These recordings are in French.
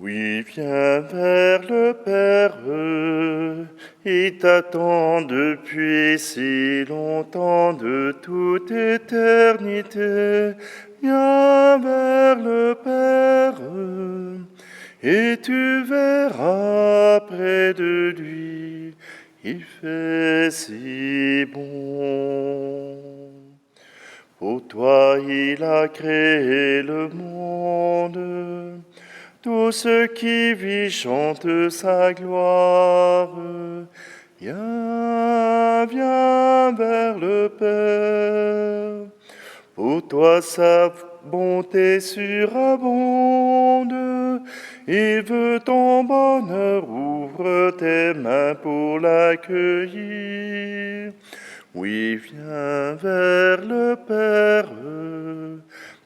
Oui, viens vers le Père, il t'attend depuis si longtemps, de toute éternité. Viens vers le Père, et tu verras près de lui, il fait si bon. Pour toi, il a créé le monde. Tout ce qui vit chante sa gloire. Viens, viens vers le Père. Pour toi, sa bonté surabonde. Il veut ton bonheur, ouvre tes mains pour l'accueillir. Oui, viens vers le Père.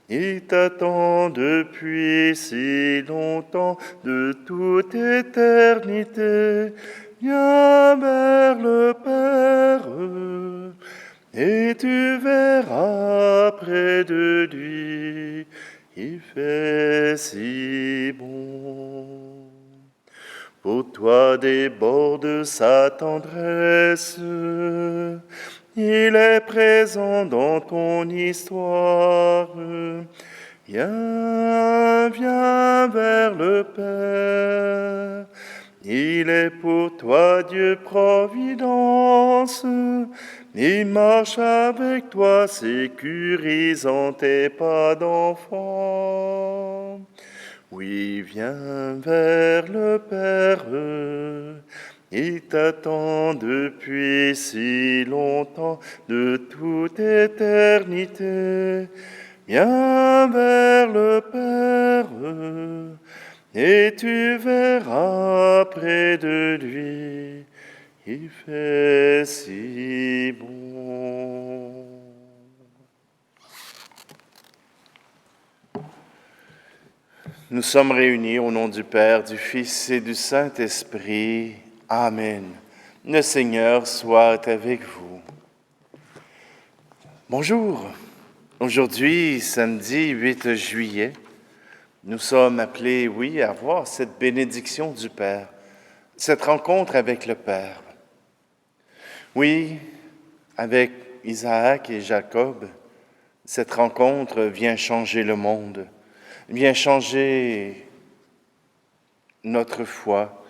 Il t'attend depuis si longtemps, de toute éternité. Viens vers le Père, et tu verras près de lui, il fait si bon. Pour toi déborde sa tendresse, il est présent dans ton histoire. Viens, viens vers le Père. Il est pour toi Dieu providence. Il marche avec toi, sécurisant tes pas d'enfant. Oui, viens vers le Père. Il t'attend depuis si longtemps, de toute éternité. Viens vers le Père, et tu verras près de lui, il fait si bon. Nous sommes réunis au nom du Père, du Fils et du Saint-Esprit. Amen. Le Seigneur soit avec vous. Bonjour. Aujourd'hui, samedi 8 juillet, nous sommes appelés, oui, à voir cette bénédiction du Père, cette rencontre avec le Père. Oui, avec Isaac et Jacob, cette rencontre vient changer le monde, vient changer notre foi,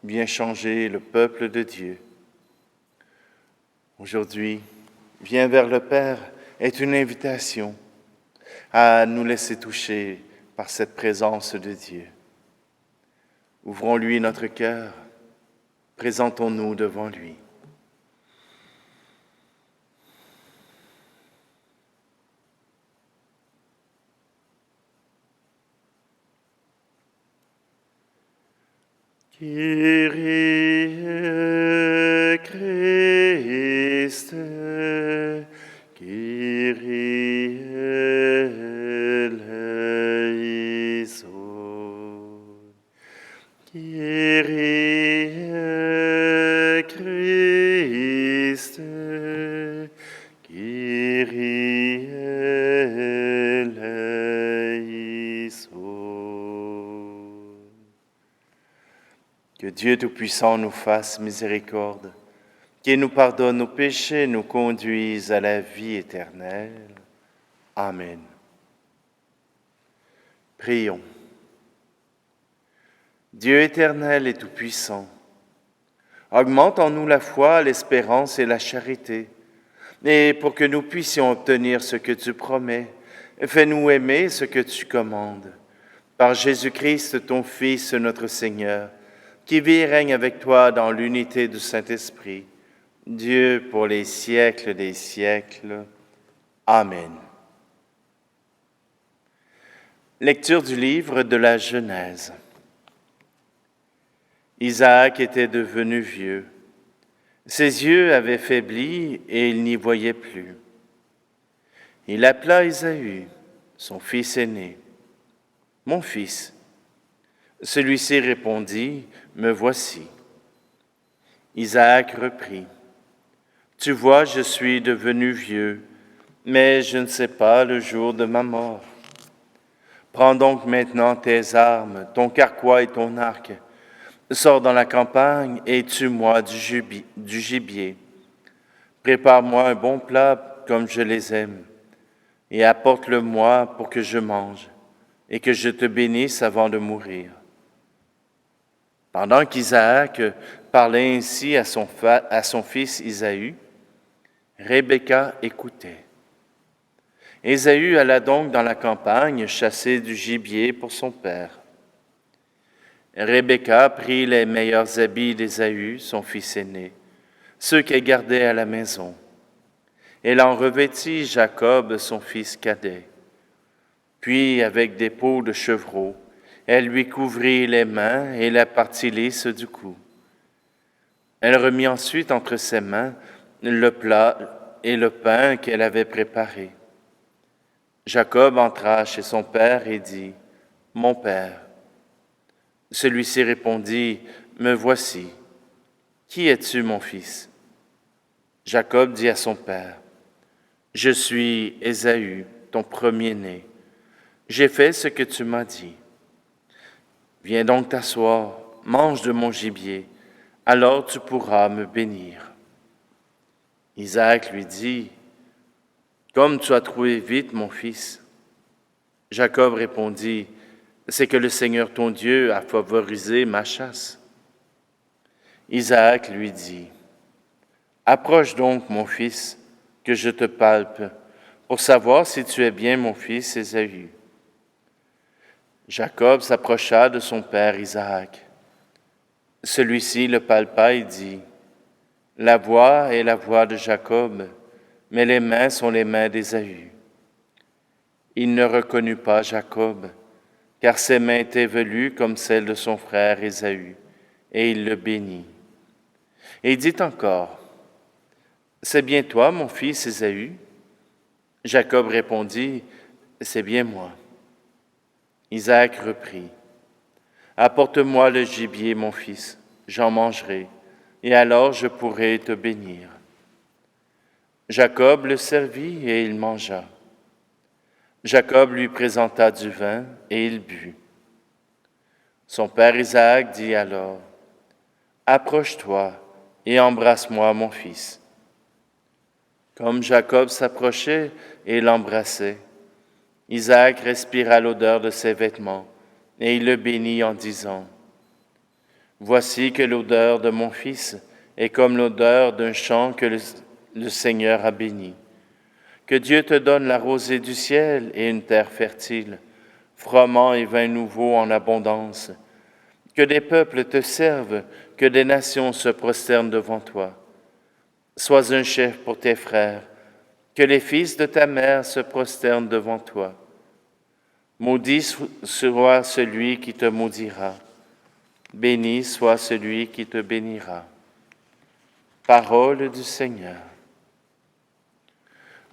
vient changer le peuple de Dieu. Aujourd'hui, viens vers le Père est une invitation à nous laisser toucher par cette présence de Dieu. Ouvrons-lui notre cœur, présentons-nous devant lui. Kyrie Christe, Kyrie eleison, Kyrie Christe, Kyrie eleison. Que Dieu Tout-Puissant nous fasse miséricorde, qu'il nous pardonne nos péchés, nous conduise à la vie éternelle. Amen. Prions. Dieu éternel et tout-puissant, augmente en nous la foi, l'espérance et la charité, et pour que nous puissions obtenir ce que tu promets, fais-nous aimer ce que tu commandes. Par Jésus-Christ, ton Fils, notre Seigneur, qui vit et règne avec toi dans l'unité du Saint-Esprit, Dieu pour les siècles des siècles. Amen. Lecture du livre de la Genèse. Isaac était devenu vieux. Ses yeux avaient faibli et il n'y voyait plus. Il appela Ésaü, son fils aîné. « Mon fils ». Celui-ci répondit, « Me voici ». Isaac reprit, « Tu vois, je suis devenu vieux, mais je ne sais pas le jour de ma mort. Prends donc maintenant tes armes, ton carquois et ton arc. Sors dans la campagne et tue-moi du gibier. Prépare-moi un bon plat comme je les aime, et apporte-le-moi pour que je mange, et que je te bénisse avant de mourir. » Pendant qu'Isaac parlait ainsi à son fils Isaü, Rebecca écoutait. Ésaü alla donc dans la campagne chasser du gibier pour son père. Rebecca prit les meilleurs habits d'Ésaü, son fils aîné, ceux qu'elle gardait à la maison. Elle en revêtit Jacob, son fils cadet. Puis, avec des peaux de chevreau, elle lui couvrit les mains et la partie lisse du cou. Elle remit ensuite entre ses mains le plat et le pain qu'elle avait préparé. Jacob entra chez son père et dit, « Mon père. » Celui-ci répondit, « Me voici. Qui es-tu, mon fils? » Jacob dit à son père, « Je suis Ésaü, ton premier-né. J'ai fait ce que tu m'as dit. Viens donc t'asseoir, mange de mon gibier, alors tu pourras me bénir. » Isaac lui dit, « Comme tu as trouvé vite, mon fils. » Jacob répondit, « C'est que le Seigneur ton Dieu a favorisé ma chasse. » Isaac lui dit, « Approche donc, mon fils, que je te palpe, pour savoir si tu es bien mon fils Ésaü. » Jacob s'approcha de son père Isaac. Celui-ci le palpa et dit, « La voix est la voix de Jacob, mais les mains sont les mains d'Ésaü. » Il ne reconnut pas Jacob, car ses mains étaient velues comme celles de son frère Ésaü, et il le bénit. Et il dit encore, « C'est bien toi, mon fils Ésaü? » Jacob répondit, « C'est bien moi. » Isaac reprit, « Apporte-moi le gibier, mon fils, j'en mangerai, et alors je pourrai te bénir. » Jacob le servit et il mangea. Jacob lui présenta du vin et il but. Son père Isaac dit alors, « Approche-toi et embrasse-moi, mon fils. » Comme Jacob s'approchait et l'embrassait, Isaac respira l'odeur de ses vêtements et il le bénit en disant, « Voici que l'odeur de mon fils est comme l'odeur d'un champ que le Seigneur a béni. Que Dieu te donne la rosée du ciel et une terre fertile, froment et vin nouveau en abondance. Que des peuples te servent, que des nations se prosternent devant toi. Sois un chef pour tes frères, que les fils de ta mère se prosternent devant toi. Maudit soit celui qui te maudira, béni soit celui qui te bénira. » Parole du Seigneur.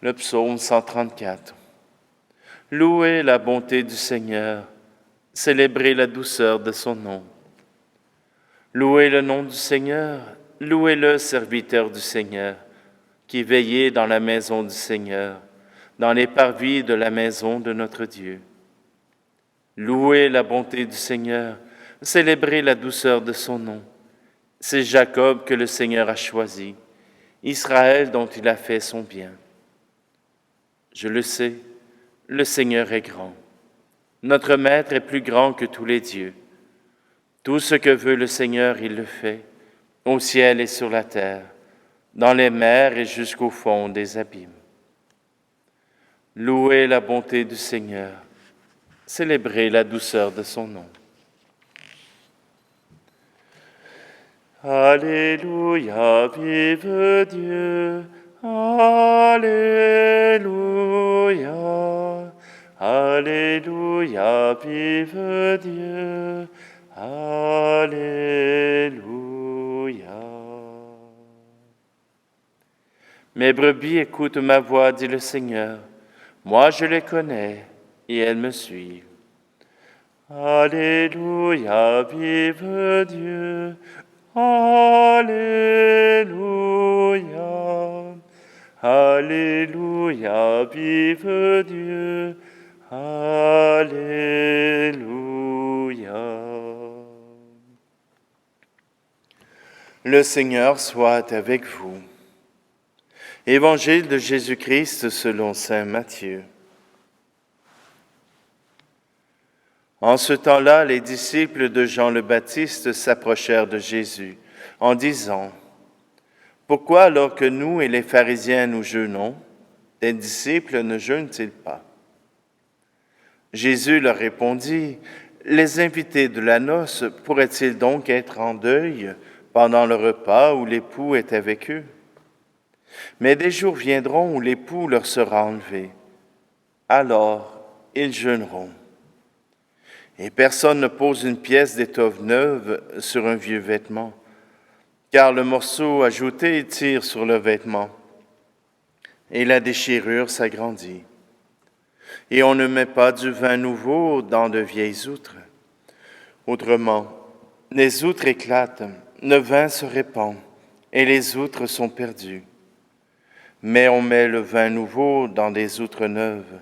Le psaume 134. Louez la bonté du Seigneur, célébrez la douceur de son nom. Louez le nom du Seigneur, louez-le, serviteur du Seigneur, qui veillez dans la maison du Seigneur, dans les parvis de la maison de notre Dieu. Louez la bonté du Seigneur, célébrez la douceur de son nom. C'est Jacob que le Seigneur a choisi, Israël dont il a fait son bien. Je le sais, le Seigneur est grand. Notre Maître est plus grand que tous les dieux. Tout ce que veut le Seigneur, il le fait, au ciel et sur la terre, dans les mers et jusqu'au fond des abîmes. Louez la bonté du Seigneur, célébrez la douceur de son nom. Alléluia, vive Dieu, Alléluia, Alléluia, vive Dieu, Alléluia. Mes brebis écoutent ma voix, dit le Seigneur. Moi je les connais et elles me suivent. Alléluia, vive Dieu, Alléluia, Alléluia, vive Dieu, Alléluia. Le Seigneur soit avec vous. Évangile de Jésus-Christ selon saint Matthieu. En ce temps-là, les disciples de Jean le Baptiste s'approchèrent de Jésus en disant : « Pourquoi alors que nous et les pharisiens nous jeûnons, tes disciples ne jeûnent-ils pas ?» Jésus leur répondit : « Les invités de la noce pourraient-ils donc être en deuil pendant le repas où l'époux est avec eux ? Mais des jours viendront où l'époux leur sera enlevé. Alors ils jeûneront. Et personne ne pose une pièce d'étoffe neuve sur un vieux vêtement, car le morceau ajouté tire sur le vêtement, et la déchirure s'agrandit. Et on ne met pas du vin nouveau dans de vieilles outres. Autrement, les outres éclatent, le vin se répand, et les outres sont perdues. Mais on met le vin nouveau dans des outres neuves,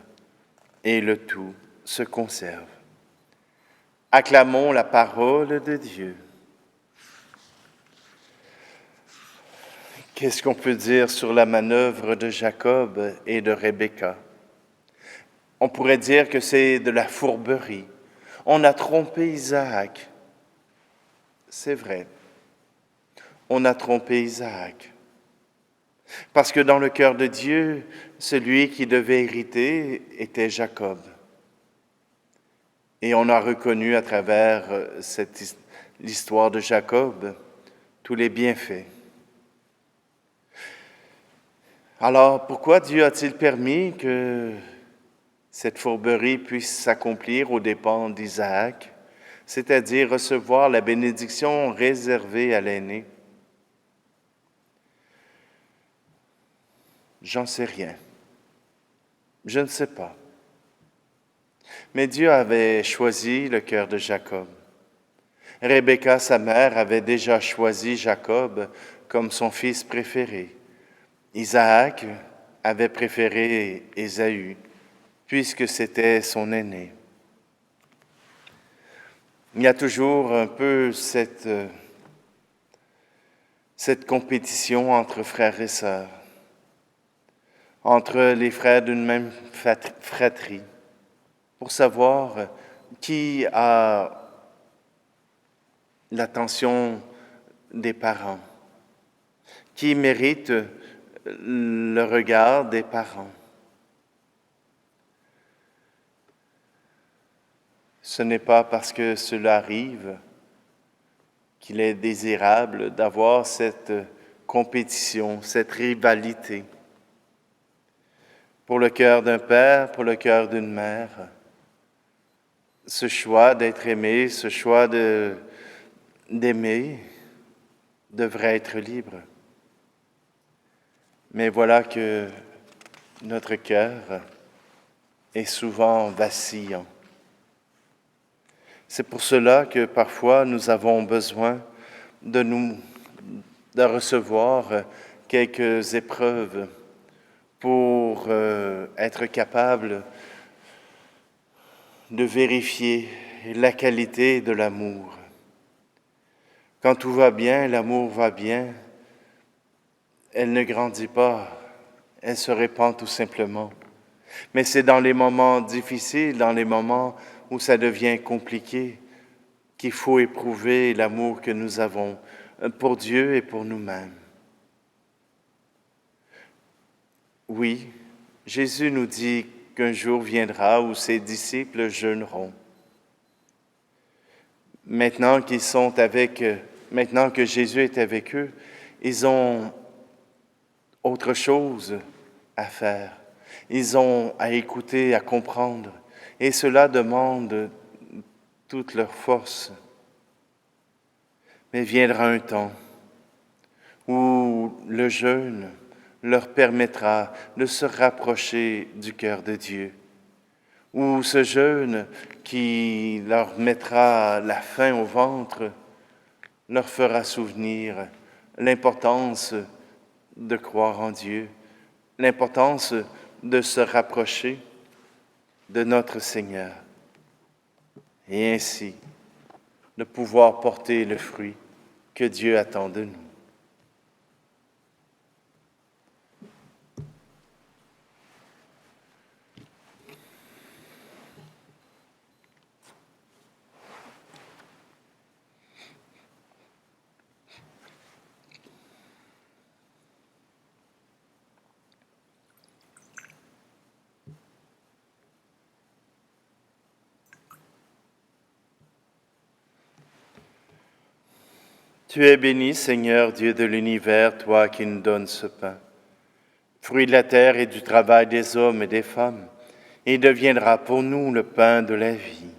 et le tout se conserve. » Acclamons la parole de Dieu. Qu'est-ce qu'on peut dire sur la manœuvre de Jacob et de Rebecca? On pourrait dire que c'est de la fourberie. On a trompé Isaac. C'est vrai. On a trompé Isaac. Parce que dans le cœur de Dieu, celui qui devait hériter était Jacob. Et on a reconnu à travers l'histoire de Jacob tous les bienfaits. Alors, pourquoi Dieu a-t-il permis que cette fourberie puisse s'accomplir aux dépens d'Isaac, c'est-à-dire recevoir la bénédiction réservée à l'aîné? J'en sais rien. Je ne sais pas. Mais Dieu avait choisi le cœur de Jacob. Rebecca, sa mère, avait déjà choisi Jacob comme son fils préféré. Isaac avait préféré Ésaü, puisque c'était son aîné. Il y a toujours un peu cette compétition entre frères et sœurs, entre les frères d'une même fratrie, pour savoir qui a l'attention des parents, qui mérite le regard des parents. Ce n'est pas parce que cela arrive qu'il est désirable d'avoir cette compétition, cette rivalité. Pour le cœur d'un père, pour le cœur d'une mère, ce choix d'être aimé, ce choix d'aimer devrait être libre. Mais voilà que notre cœur est souvent vacillant. C'est pour cela que parfois nous avons besoin de recevoir quelques épreuves pour être capable de vérifier la qualité de l'amour. Quand tout va bien, l'amour va bien, elle ne grandit pas, elle se répand tout simplement. Mais c'est dans les moments difficiles, dans les moments où ça devient compliqué, qu'il faut éprouver l'amour que nous avons pour Dieu et pour nous-mêmes. Oui, Jésus nous dit qu'un jour viendra où ses disciples jeûneront. Maintenant que Jésus est avec eux, ils ont autre chose à faire. Ils ont à écouter, à comprendre. Et cela demande toute leur force. Mais viendra un temps où le jeûne leur permettra de se rapprocher du cœur de Dieu, où ce jeûne qui leur mettra la faim au ventre leur fera souvenir l'importance de croire en Dieu, l'importance de se rapprocher de notre Seigneur, et ainsi de pouvoir porter le fruit que Dieu attend de nous. Tu es béni, Seigneur, Dieu de l'univers, toi qui nous donnes ce pain, fruit de la terre et du travail des hommes et des femmes, et deviendra pour nous le pain de la vie.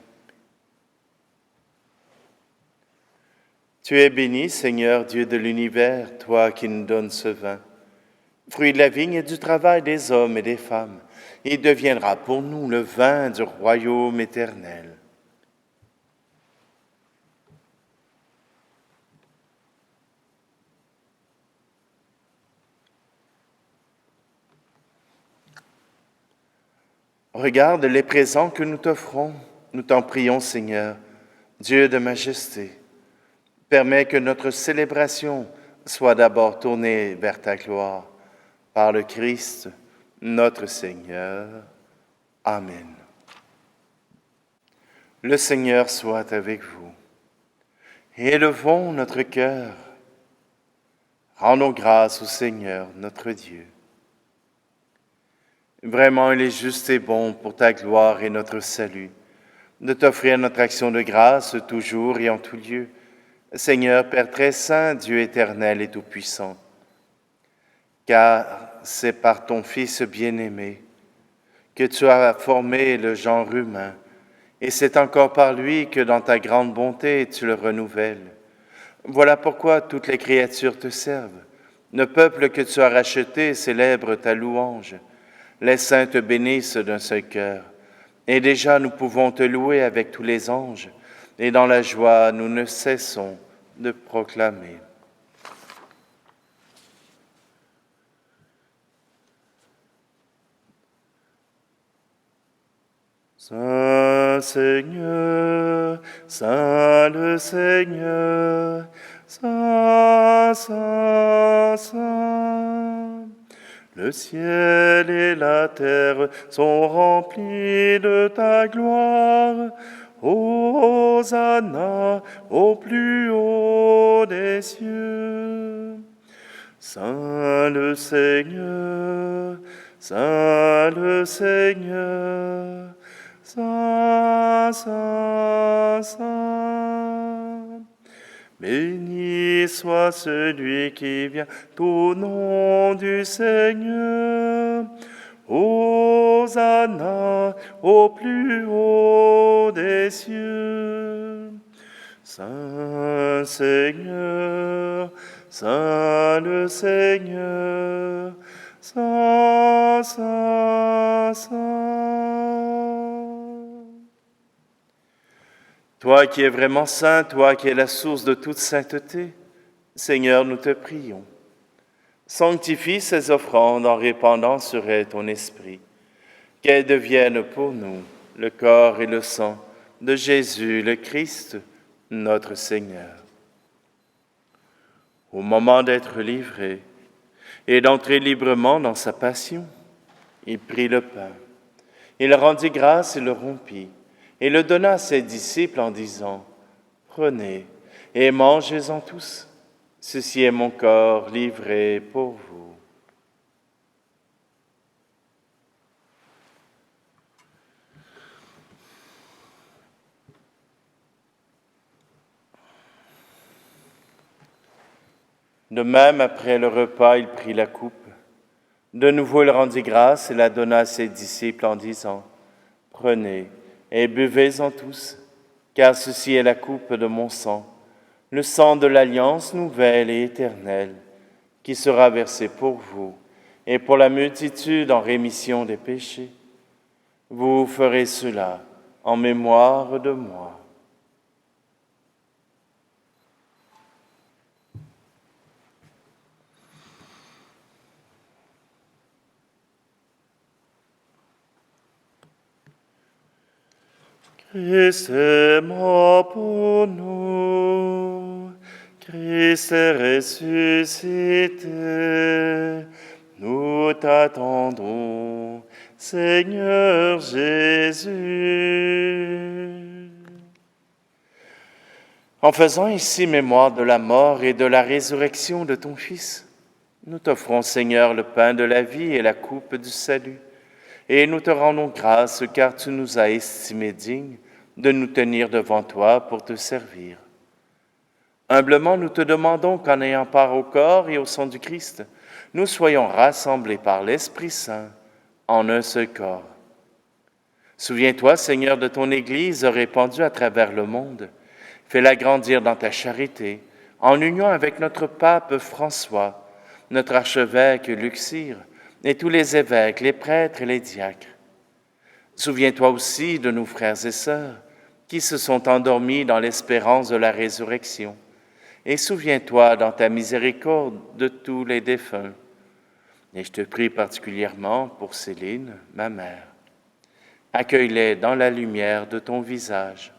Tu es béni, Seigneur, Dieu de l'univers, toi qui nous donnes ce vin, fruit de la vigne et du travail des hommes et des femmes, et deviendra pour nous le vin du royaume éternel. Regarde les présents que nous t'offrons. Nous t'en prions, Seigneur, Dieu de majesté. Permets que notre célébration soit d'abord tournée vers ta gloire. Par le Christ, notre Seigneur. Amen. Le Seigneur soit avec vous. Élevons notre cœur. Rendons grâce au Seigneur, notre Dieu. Vraiment, il est juste et bon pour ta gloire et notre salut de t'offrir notre action de grâce toujours et en tout lieu. Seigneur, Père très saint, Dieu éternel et tout-puissant, car c'est par ton Fils bien-aimé que tu as formé le genre humain, et c'est encore par lui que dans ta grande bonté tu le renouvelles. Voilà pourquoi toutes les créatures te servent. Le peuple que tu as racheté célèbre ta louange. Les saints te bénissent d'un seul cœur. Et déjà nous pouvons te louer avec tous les anges. Et dans la joie, nous ne cessons de proclamer. Saint Seigneur, Saint le Seigneur, Saint, Saint, Saint. Le ciel et la terre sont remplis de ta gloire. Hosanna au plus haut des cieux. Saint le Seigneur, Saint le Seigneur, Saint, Saint, Saint. Béni soit celui qui vient au nom du Seigneur. Hosanna au plus haut des cieux. Saint Seigneur, Saint le Seigneur, Saint, Saint, Saint. Toi qui es vraiment saint, toi qui es la source de toute sainteté, Seigneur, nous te prions. Sanctifie ces offrandes en répandant sur elles ton esprit, qu'elles deviennent pour nous le corps et le sang de Jésus le Christ, notre Seigneur. Au moment d'être livré et d'entrer librement dans sa passion, il prit le pain, il rendit grâce et le rompit, et le donna à ses disciples en disant, « Prenez et mangez-en tous, ceci est mon corps livré pour vous. » De même, après le repas, il prit la coupe. De nouveau, il rendit grâce et la donna à ses disciples en disant, « Prenez et buvez-en tous, car ceci est la coupe de mon sang, le sang de l'alliance nouvelle et éternelle, qui sera versé pour vous et pour la multitude en rémission des péchés. Vous ferez cela en mémoire de moi. » Christ est mort pour nous, Christ est ressuscité, nous t'attendons, Seigneur Jésus. En faisant ici mémoire de la mort et de la résurrection de ton Fils, nous t'offrons, Seigneur, le pain de la vie et la coupe du salut, et nous te rendons grâce car tu nous as estimés dignes de nous tenir devant toi pour te servir. Humblement, nous te demandons qu'en ayant part au corps et au sang du Christ, nous soyons rassemblés par l'Esprit Saint en un seul corps. Souviens-toi, Seigneur, de ton Église répandue à travers le monde. Fais-la grandir dans ta charité, en union avec notre pape François, notre archevêque Luxire, et tous les évêques, les prêtres et les diacres. Souviens-toi aussi de nos frères et sœurs qui se sont endormis dans l'espérance de la résurrection. Et souviens-toi dans ta miséricorde de tous les défunts. Et je te prie particulièrement pour Céline, ma mère. Accueille-les dans la lumière de ton visage.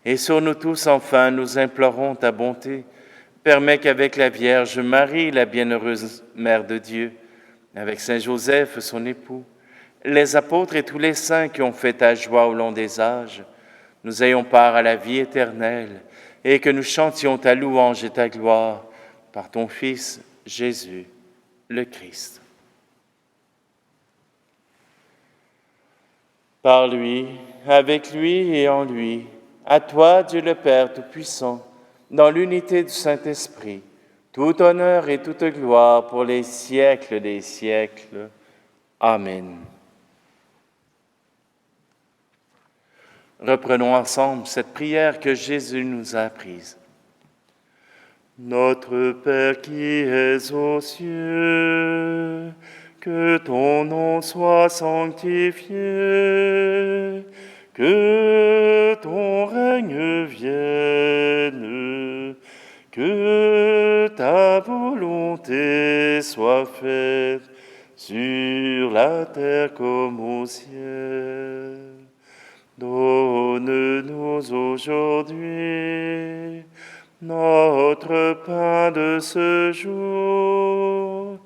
Et sur nous tous, enfin, nous implorons ta bonté. Permets qu'avec la Vierge Marie, la bienheureuse Mère de Dieu, avec Saint Joseph, son époux, les apôtres et tous les saints qui ont fait ta joie au long des âges, nous ayons part à la vie éternelle et que nous chantions ta louange et ta gloire par ton Fils Jésus, le Christ. Par lui, avec lui et en lui, à toi, Dieu le Père Tout-Puissant, dans l'unité du Saint-Esprit, tout honneur et toute gloire pour les siècles des siècles. Amen. Reprenons ensemble cette prière que Jésus nous a apprise. Notre Père qui es aux cieux, que ton nom soit sanctifié, que ton règne vienne, que ta volonté soit faite sur la terre comme au ciel. Donne-nous aujourd'hui notre pain de ce jour.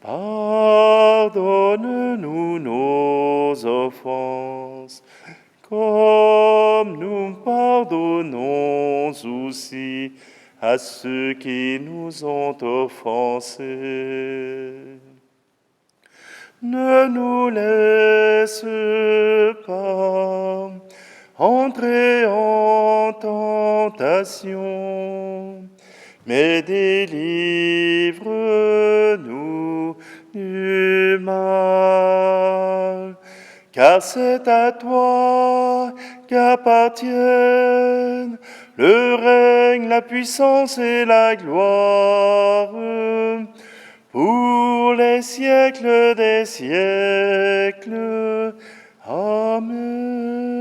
Pardonne-nous nos offenses, comme nous pardonnons aussi à ceux qui nous ont offensés. Ne nous laisse pas entrer en tentation, mais délivre-nous du mal. Car c'est à toi qu'appartiennent le règne, la puissance et la gloire, pour les siècles des siècles. Amen.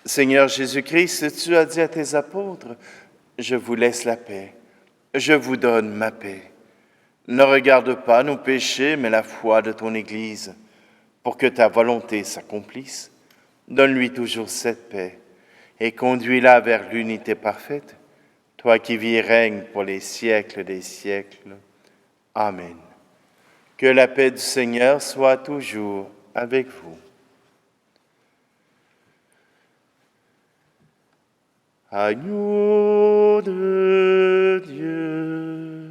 Seigneur Jésus-Christ, tu as dit à tes apôtres, « Je vous laisse la paix, je vous donne ma paix. Ne regarde pas nos péchés, mais la foi de ton Église, pour que ta volonté s'accomplisse. Donne-lui toujours cette paix et conduis-la vers l'unité parfaite, toi qui vis et règnes pour les siècles des siècles. Amen. Que la paix du Seigneur soit toujours avec vous. Agneau de Dieu,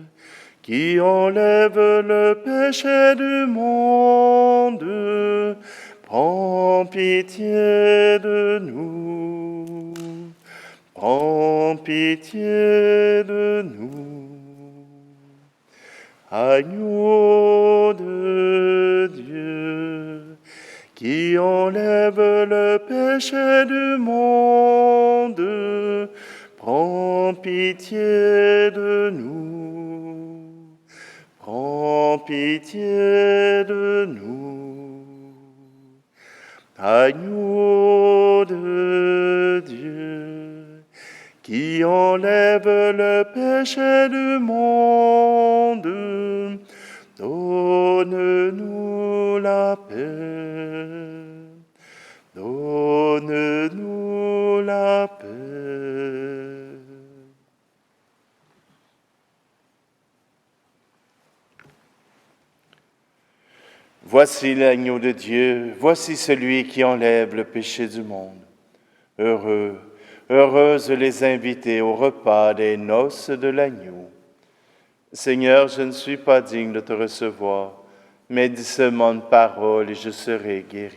qui enlève le péché du monde, prends pitié de nous. Prends pitié de nous. Agneau de Dieu, qui enlève le péché du monde, prends pitié de nous. Prends pitié de nous. Agneau de Dieu, qui enlève le péché du monde, donne-nous Donne-nous la paix. Donne-nous la paix. Voici l'agneau de Dieu, voici celui qui enlève le péché du monde. Heureux, heureuses les invités au repas des noces de l'agneau. Seigneur, je ne suis pas digne de te recevoir, mais dis seulement une parole et je serai guéri.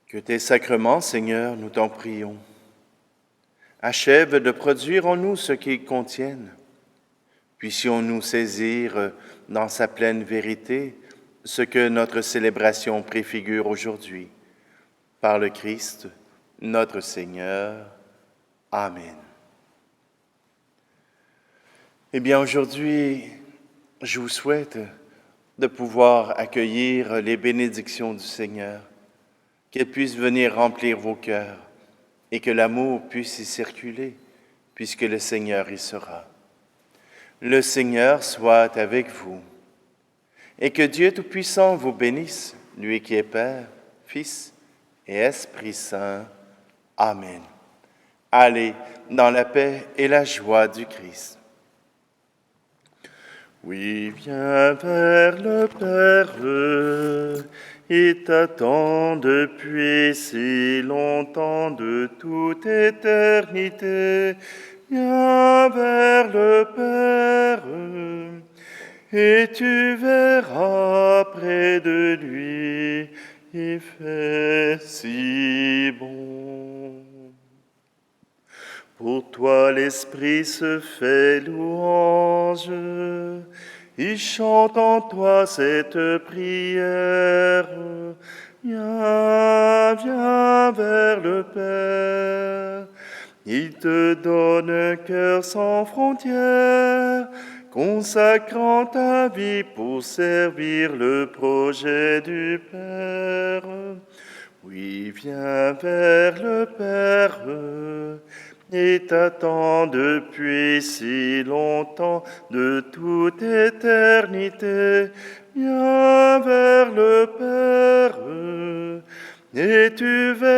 Que tes sacrements, Seigneur, nous t'en prions, achèvent de produire en nous ce qu'ils contiennent. Puissions-nous saisir dans sa pleine vérité ce que notre célébration préfigure aujourd'hui. Par le Christ, notre Seigneur. Amen. Eh bien, aujourd'hui, je vous souhaite de pouvoir accueillir les bénédictions du Seigneur, qu'elles puissent venir remplir vos cœurs et que l'amour puisse y circuler, puisque le Seigneur y sera. Le Seigneur soit avec vous et que Dieu Tout-Puissant vous bénisse, lui qui est Père, Fils et Esprit Saint. Amen. Allez dans la paix et la joie du Christ. Oui, viens vers le Père, il t'attend depuis si longtemps de toute éternité. Viens vers le Père, et tu verras près de lui, il fait si bon. Pour toi l'Esprit se fait louange, il chante en toi cette prière. Viens, viens vers le Père, il te donne un cœur sans frontières, consacrant ta vie pour servir le projet du Père. Oui, viens vers le Père, et t'attend depuis si longtemps, de toute éternité. Viens vers le Père, et tu verras